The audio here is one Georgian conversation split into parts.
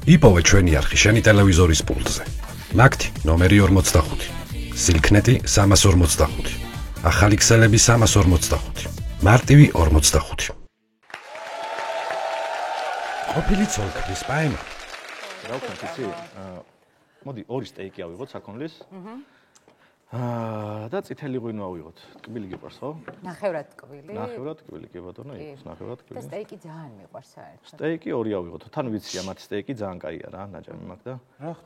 იპოვე ჩვენი არხი შენი ტელევიზორის პულტზე. ნაკთი ნომერი 45. სილქნეტი 345. ახალი ქსელები 345. მარტივი 45. ყოფილი ცოლქმის პაემა. რა ვქნათ იცი? მოდი ორი სტეიკი ავიღოთ საქონლის. და წითელი ღვინო ავიღოთ. ტკბილი გიყვარს ხო? ნახევრად ტკბილი. ნახევრად ტკბილი კი ბატონო, იყოს ნახევრად ტკბილი. და სტეიკი ძალიან მიყვარს საერთოდ. სტეიკი ორი ავიღოთ. თან ვიცია მათ სტეიკი ძალიან კაია რა, ნაჯამი მაქვს და.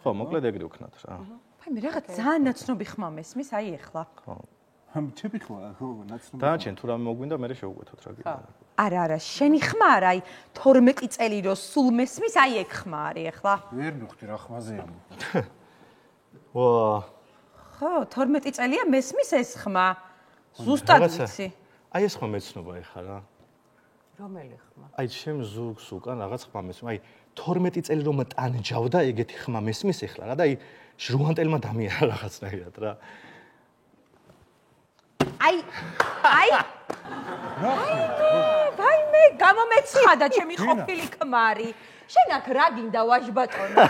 ხო, მოკლედ ეგრე ვქნათ რა. ფაი მე რაღაც ძალიან ნაცნობი ხმა მესმის, აი ეხლა. ხო. ჩემი ხმა, ხო, ნაცნობი. დააჩენ თუ რამე მოგვინდა, მე შევუკვეთოთ რა გინდა. არა, შენი ხმა არა, აი 12 წელი რო სულ მესმის, აი ეგ ხმა არის ეხლა. ვერ მივხვდი რა ხმაზეა. ვა ხო, 12 წელია მესმის ეს ხმა. ზუსტად ვიცი. აი ეს ხმა მეცნობა ეხლა რა. რომელი ხმა? აი ჩემ ზურგს უკან რაღაც ხმა მესმის. აი 12 წელი რომ ტანჯავდა ეგეთი ხმა მესმის ეხლა რა და აი ჟრუანტელმა დამიარა რაღაცნაირად რა. აი ვაიმე, გამომეცხადა ჩემი ყოფილი ქმარი. შენ აქ რა გინდა ვაჟბატონო?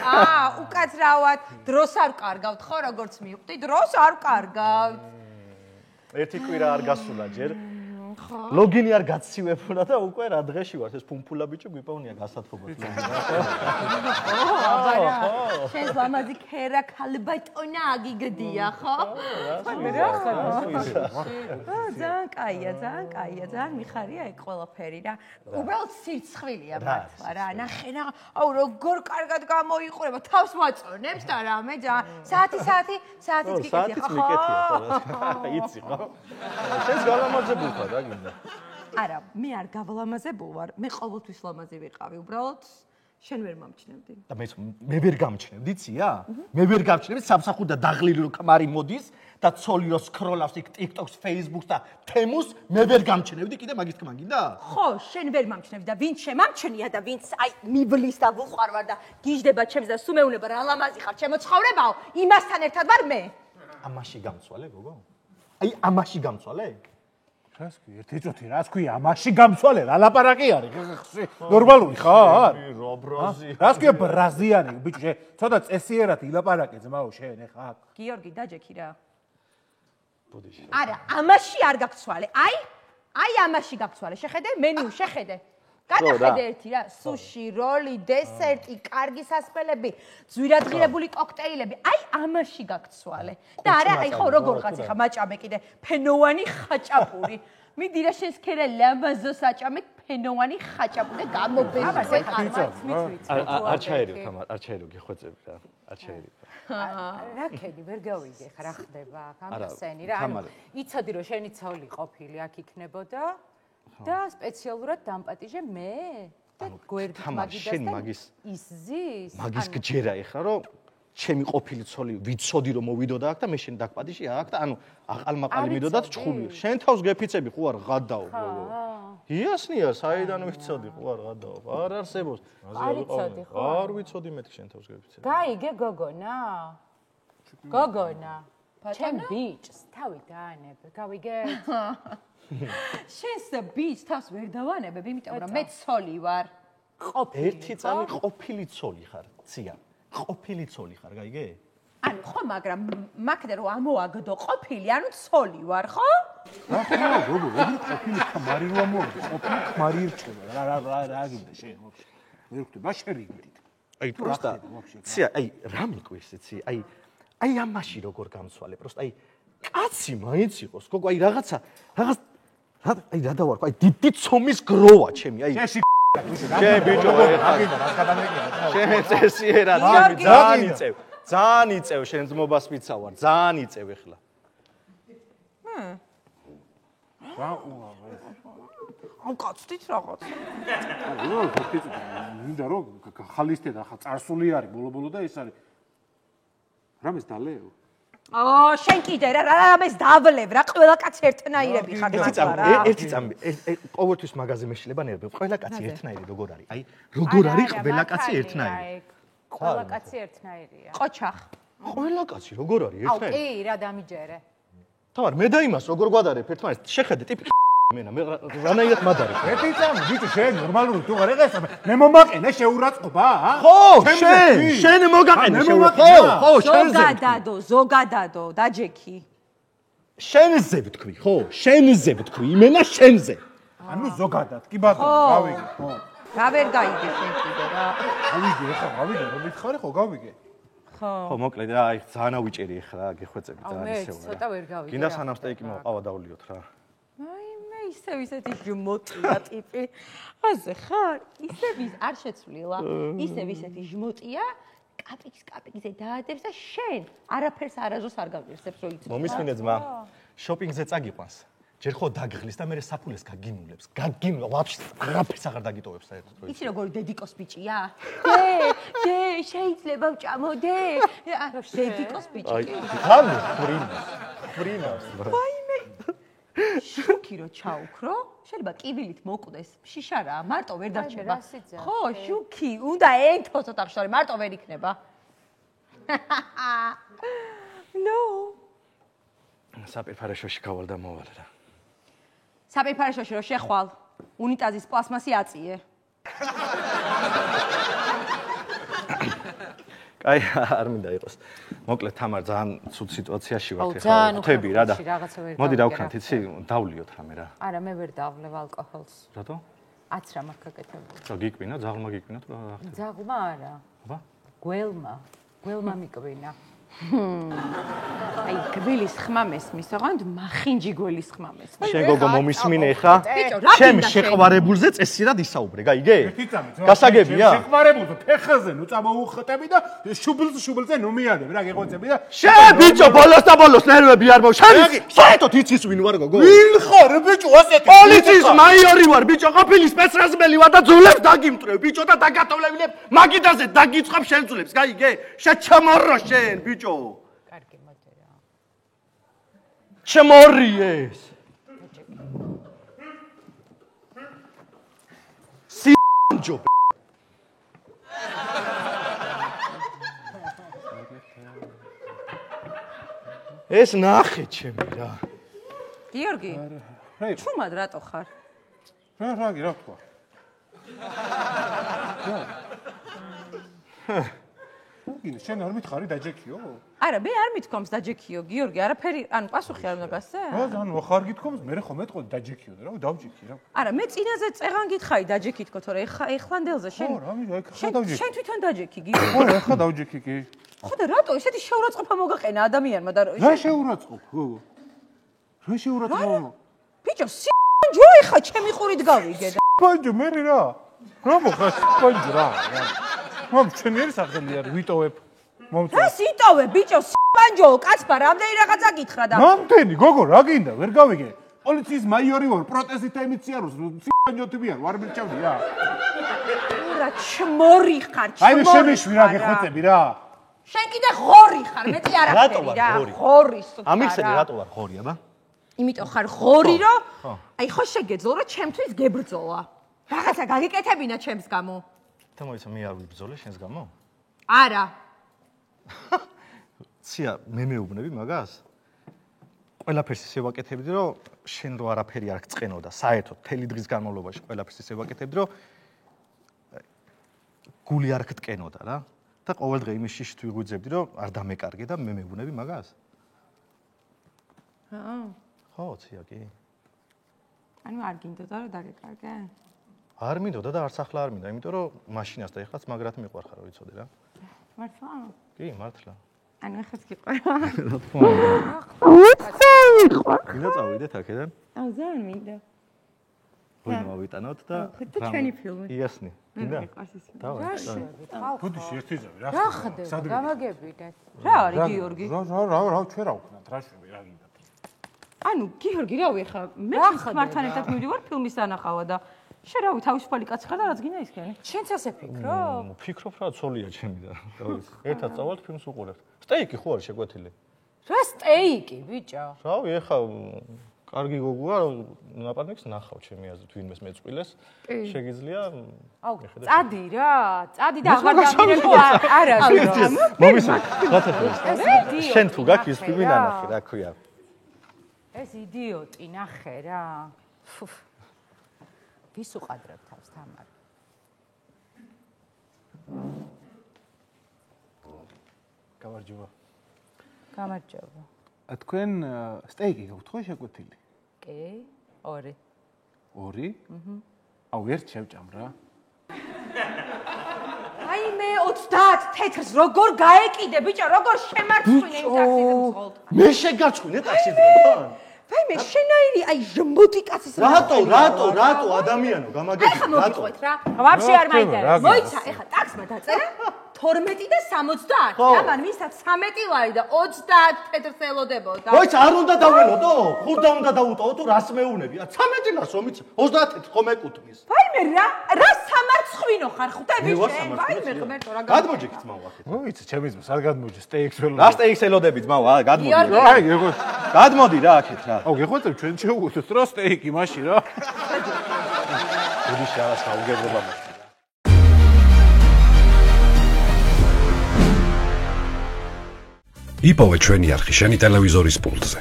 უკაცრავად დროს არ ვკარგავთ ხო როგორც მივხვდი, დროს არ ვკარგავთ. ერთი კვირა არ გასულა ჯერ. ლოგინი არ გაცივებულა და უკვე რა დღეში ვარ ეს ფუმფულა ბიჭი გვიპოვნია გასათფობად. შენ ლამაზი ქერა ქალბატონა აგიგდია ხო? მე რა ხარ? ძალიან კაია, ძალიან მიხარია ეგ ყველაფერი რა. უბრალოდ სირცხვილია მართლა რა. ნახე რა, აუ როგორ კარგად გამოიყურება, თავს ვაწონებს და რამე საათიც გიკეთია ხო? იცი ხო? შენს გალამაზებულ ხარ რა გინდა? არა, მე არ გავლამაზებულ ვარ, მე ყოველთვის ლამაზი ვიყავი, უბრალოდ შენ ვერ მომჩნევდი. და მე ვერ გამჩნევდი, ცია? მე ვერ გამჩნევდი, სამსახურდა დაღლილი რო ქმარი მოდის და ცოლი რო სკროლავს იქ TikTok-ს, Facebook-ს და თემუს, მე ვერ გამჩნევდი, კიდე მაგის თქმა გინდა? ხო, შენ ვერ მომჩნევდი და ვინც შემამჩნია და ვინც აი მიბლის და ვუყვარვარ და გიждდება ჩემს და სუმეუნება რა ლამაზი ხარ, ჩემო ცხოვრებაო, იმასთან ერთად ვარ მე. ამაში გამცვალე, გოგო? აი ამაში გამცვალე? რას კი ერთი წუთი რას ქვია ამაში გამცვალე რა ლაპარაკი არის ნორმალური ხარ? რა ბრაზი. რას ქვია ბრაზიანი ბიჭო ცოტა წესიერად ილაპარაკე ძმაო შენ ეხა აქ. გიორგი დაჯექი რა. ბოდიში. არა, ამაში არ გაგცვალე. აი ამაში გაგცვალე. შეხედე მენიუ, შეხედე. გადახედე ერთი რა, სუში, როლი, დესერტი, კარგი სასმელები, ძვირადღირებული კოქტეილები. აი ამაში გაგცვალე. და არა, აი ხო როგორ ხაცი ხა მაჭამე კიდე ფენოვანი ხაჭაპური. მიდი რა შენს ქერა ლამაზო საჭამე ფენოვანი ხაჭაპური და გამობეძე ხარ. არ ჩაერიო თამარ, არ ჩაერიო გიხვეწები რა. არ ჩაერიო. რა ქედი ვერ გავიგე ხა რა ხდება აქ ამხსენი რა. ანუ იცოდი რომ შენი ცოლი ყოფილი აქ იქნებოდა და სპეციალურად დამპატიჟე მე და გვერდით მაგიდას ის ზის მაგის გჯერა ეხლა რომ ჩემი ყოფილი ცოლი ვიცოდი რომ მოვიდოდა აქ და მე შენ დაგპატიჟე აქ და ანუ აყალმაყალი მიდოდათ ჩხუბი შენ თავს გეფიცები ხო არ ღადაო გოგო იასნია საიდან ვიცოდი ხო არ ღადაო არ არსებობს არ ვიცოდი მეთქი შენ თავს გეფიცები გაიგე გოგონა ჩემ ბიჭს თავი დაანებ გავიგე შენს ბიჭს თავს ვერ დავანებებ, იმიტომ რომ მე ცოლი ვარ. ერთი წამი ყოფილი ცოლი ხარ, ცია. ყოფილი ცოლი ხარ, გაიგე? ანუ ხო, მაგრამ მაგდა რომ ამოაგდო ყოფილი, ანუ ცოლი ვარ, ხო? რა ხარ, გოგო, ეგრე ყოფილი ქმარი რომ ამოაგდო, ყოფილი ქმარი irčeva. რა გინდა შენ? ვერ ხვდება შერიგდით. აი, პროსტა. ცია, აი, რა მიყვეს, იცი? აი ამაში როგორ გამცვალე, პროსტა, აი კაცი მაინც იყოს, გოგო, აი რაღაც აი რა დავარქვა, აი დიდი ცომის გროვა ჩემი, აი შენ ბიჭო შენ წესიერა ძალიან იწევ შენ ძმობას ვიცავარ, ძალიან იწევ ეხლა. რა უავა ეს. ამ კაცით რაღაც. მინდა რომ ხალისტე და ხა წარსული არის ბოლო და ეს არის. რამეს დალეო? შენ კიდე რა რამეს დავლებ რა ყველა კაცი ერთნაირები ხარ ერთი წამი ყოველთვის მაღაზიაზე მეშლება ნერვები ყველა კაცი ერთნაირი როგორ არის აი როგორ არის ყველა კაცი ერთნაირი ყველა კაცი ერთნაირია ყოჩახ ყველა კაცი როგორ არის ერთნაირი კი რა დამიჯერე თამარ მე და იმას როგორ გვადარებ ერთმანეთს შეხედე ტიპი მენა მე რანაირად მადარი. ერთი წამი ბიჭო შენ ნორმალური თუ არ იღეს მე მომაყენე შეურაცხყოფა ა? ხო, შენ მოგაყენე შეურაცხყოფა. ხო, ზოგადადო, ზოგადადო, დაჯექი. შენზე ვთქვი, ხო, შენზე ვთქვი, იმენა შენზე. ანუ ზოგადად, კი ბატონო, გავიგე, ხო. რა ვერ გაიგე შენ კიდე რა. გავიგე, ხა, გავიგე, რომ მითხარი ხო, გავიგე. ხო, მოკლედ რა, აი ძალიან ავიჭერი ახლა, გეხვეწები ძალიან ისევ რა. ცოტა ვერ გავიგე. გინდა სანამ სტეიკი მოყავა დავლიოთ რა. აი მე ისეთი ჟმოტია ტიპი. აზე ხარ? ისევის არ შეცვლილა. ისევ ისეთი ჟმოტია. კაპიკზე დაადებს და შენ არაფერს არაზოს არ გავიხსებს რომ იცი. მომისმინე ძმა, შოპინგზე წაგიყვანს. ჯერ ხო დაგღლის და მერე საფულეს გაგინულებს. გაგინულა, ვაფშე არაფერს აღარ დაგიტოვებს საერთოდ. იცი როგორი დედიკოს ბიჭია? დე, შეიძლება ვჭამოდე? დედიკოს ბიჭი. აი, ხალე, ხრინავს. ვაიმე. შუქი რო ჩაუქრო, შეიძლება კივილით მოკვდეს. შიშა რა, მარტო ვერ დარჩება. ხო, შუქი, უნდა ეთო ცოტა ხშარი, მარტო ვერ იქნება. ნო. საპირფარეშოში გავალ და მოვალ რა. საპირფარეშოში რო შეხვალ, უნიტაზის პლასმასი აწიე. კაი, არ მინდა იყოს. მოკლედ თამარ ძალიან ცუდ სიტუაციაში ვართ ახლა. ხვდები რა და. მოდი დავქნათ, იცი, დავლიოთ რამე რა. არა, მე ვერ დავვლევ ალკოჰოლს. რატო? 10 რამ აქ გაკეთებული. რა გიკვინა, ძაღლმა გიკვინა თუ რა ხდება? ძაღლმა არა. აბა? გველმა მიკვინა. აი, გვილის ხმა მესმის, ოღონდ მახინჯი გველის ხმა მესმის. შენ გოგო მომისმინე ხა? ჩემ შეყვარებულზე წესიერად ისაუბრე, გაიგე? გასაგებია? შეყვარებულზე ფეხაზე ნუ წამოუხტები და შუბლზე ნუ მიადებ რა გეღვაწები და შენ ბიჭო ბოლოს და ბოლოს ნერვები არ მო. შენ საერთოდ იცის ვინ ვარ გოგო? ვინ ხარ ბიჭო ასეთი? პოლიციის მაიორი ვარ ბიჭო, ყოფილი სპეცრაზმელი ვარ და ძულებს დაგიმტრევ ბიჭო და დაგატოვლებინებ მაგიდაზე დაგიწყებ შენ ძულებს, გაიგე? შეჩამორო შენ ბიჭო. კარგი, მოდი რა. ჩამორიეს. სიჯო. ეს ნახე ჩემი რა. გიორგი, ჩუმად რატო ხარ? რა თქვა? გინე შენ არ მითხარი დაჯექიო? არა, მე არ მithქვამს დაჯექიო, გიორგი, არაფერი, ანუ პასუხი არ უნდა გასცე? ანუ ხარ გithქვამს, მე ხო მეტყოდი დაჯექიო და რა დავჯექი რა. არა, მე წინაზე წეღან გითხარი დაჯექი თქო, თორე ეხლანდელზე შენ. ხო, რა მიდე, ხა დავჯექი. შენ თვითონ დაჯექი, გიორგი. ხო, ხა დავჯექი კი. ხო და რატო ესეთი შეურაცხყოფა მოგაყენა ადამიანმა და რა შეურაცხყოფ, გოგო? რა შეურაცხყოფ? ბიჭო, სიჯო ეხა ჩემი ყურით გავიგე და. სპანჯო მე რა? რა მოხარ სპანჯო რა? მომ ჩვენიერი სახელი არის, ვიტოვებ. რა სიტოვე, ბიჭო, სპანჯო, კაცბა, რამდენი რაღაცა გითხრა და. რამდენი, გოგო, რა გინდა? ვერ გავიგე. პოლიციის მაიორი ვარ, პროტესტით ემიციაროს, სპანჯოთები არ ვარ მირჩევდი რა. რა ჩმორი ხარ, ჩმორი. აი მე შემიშვი რა გეხოცები რა. შენ კიდე ხორი ხარ, მეტი არაფერი რა. ხორი სულ. ამიხსენი რატო ვარ ხორი, აბა? იმიტომ ხარ ხორი, რომ აი ხო შეგეძლო, რომ ჩემთვის გებრძოლა. რაღაცა გაგიკეთებინა ჩემს გამო. და მოიცა მე არ ვიბრძოლე შენს გამო? არა. ცია, მე მეუბნები მაგას? ყველაფერს ისე ვაკეთებდი, რომ შენ რო არაფერი არ გწყენოდა, საერთოდ მთელი დღის განმავლობაში ყველაფერს ისე ვაკეთებდი, რომ გული არ გტკენოდა რა. და ყოველ დღე იმის შიშით ვიღვიძებდი, რომ არ დამეკარგე და მე მეუბნები მაგას? ხო, ცია კი. ანუ არ გინდოდა რომ დაგეკარგე? არ მინდოდა და არც ახლა არ მინდა, იმიტომ რომ მაშინას და ეხლაც მაგრად მიყვარხარ, რომ ვიცოდე რა. მართლა? კი, მართლა. ანუ ეხლაც გიყვარხარ. რა თქმა უნდა. მინდა წავიდეთ აქედან? აუ, ძალიან მინდა. ვინმე ვიტანოთ და ჩვენი ფილმი. იასნი. მინდა? რა შევით? ბუდი შეერთიზავი რა. რა ხდება? გამაგებინეთ. რა არის გიორგი? რა ჩვენ რა ვქნათ, რა შევი, რა გინდა. ანუ გიორგი, რავი ხა, მე ხმართან ერთად მივდივარ ფილმის ანახავა და შენ რავი თავისუფალი კაცი ხარ და რაც გინდა ისქენი. შენც ასე ფიქრობ? ფიქრობ რა ცოლია ჩემი და რა ვიცი. ერთად წავალთ ფილმს უყურებთ. სტეიკი ხო არის შეგვეთილი? რა სტეიკი, ბიჭო? რავი, ეხა კარგი გოგოა, ნაპარნიკს ნახავ ჩემი აზრით, ვინმეს მეწყვილეს. შეგიძლია აუ, წადი რა, წადი და აღარ დამირეკო არა. მომისმენ, გაწევს. შენ თუ გაქვს ის ფილმი ნანახი, რა ქვია? ეს იდიოტი, ნახე რა. ვის უყადრებ თავს თამარ? გამარჯობა. გამარჯობა. თქვენ სტეიკი გაქვთ ხო შეკვეთილი? კი, 2. 2? აუ ერთ შევჭამ რა. აი მე 30 თეთრს როგორ გაეკიდე ბიჭო, როგორ შემარცხვინე იმ ტაქსის მძღოლს. მე შეგაჩვინე ტაქსის მძღოლთან. ვაი მე შენაირი აი ჟმბოთი კაცის რატო ადამიანო გამაგები ეხა მოგიყვეთ რა. ვაფშე არ მაინტერესებს. მოიცა ეხა ტაქსმა დაწერა 12 და 70. და მან ვისაც 13 ლარი და 30 თეთრს ელოდებოდა. მოიცა არ უნდა დაველოდო? ხურდა უნდა დაუტოვო თუ რას მეუბნები? 13 ლარს რომ იცი 30 ხომ ეკუთვნის. ვაი მე რა სამარცხვინო ხარ ხვდები შენ? ვაი მე ღმერთო რა გადმოჯიქ ძმაო ახეთ. მოიცა ჩემი ძმას არ გადმოჯე სტეიქს ველო. რა სტეიქს ელოდები ძმაო გადმოდი. აი გეგო. გადმოდი რა აქეთ რა. აუ გეხვეწებ ჩვენ შევუგოთ რა სტეიკი მაშინ რა. უდიშ რაღაც გაუგებრობა მაშინ. იპოვე ჩვენი არხი შენი ტელევიზორის პულტზე.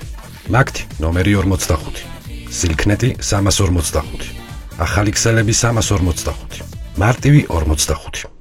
მაგთი ნომერი 45. სილქნეტი 345. ახალი ქსელები 345. მარტივი 45.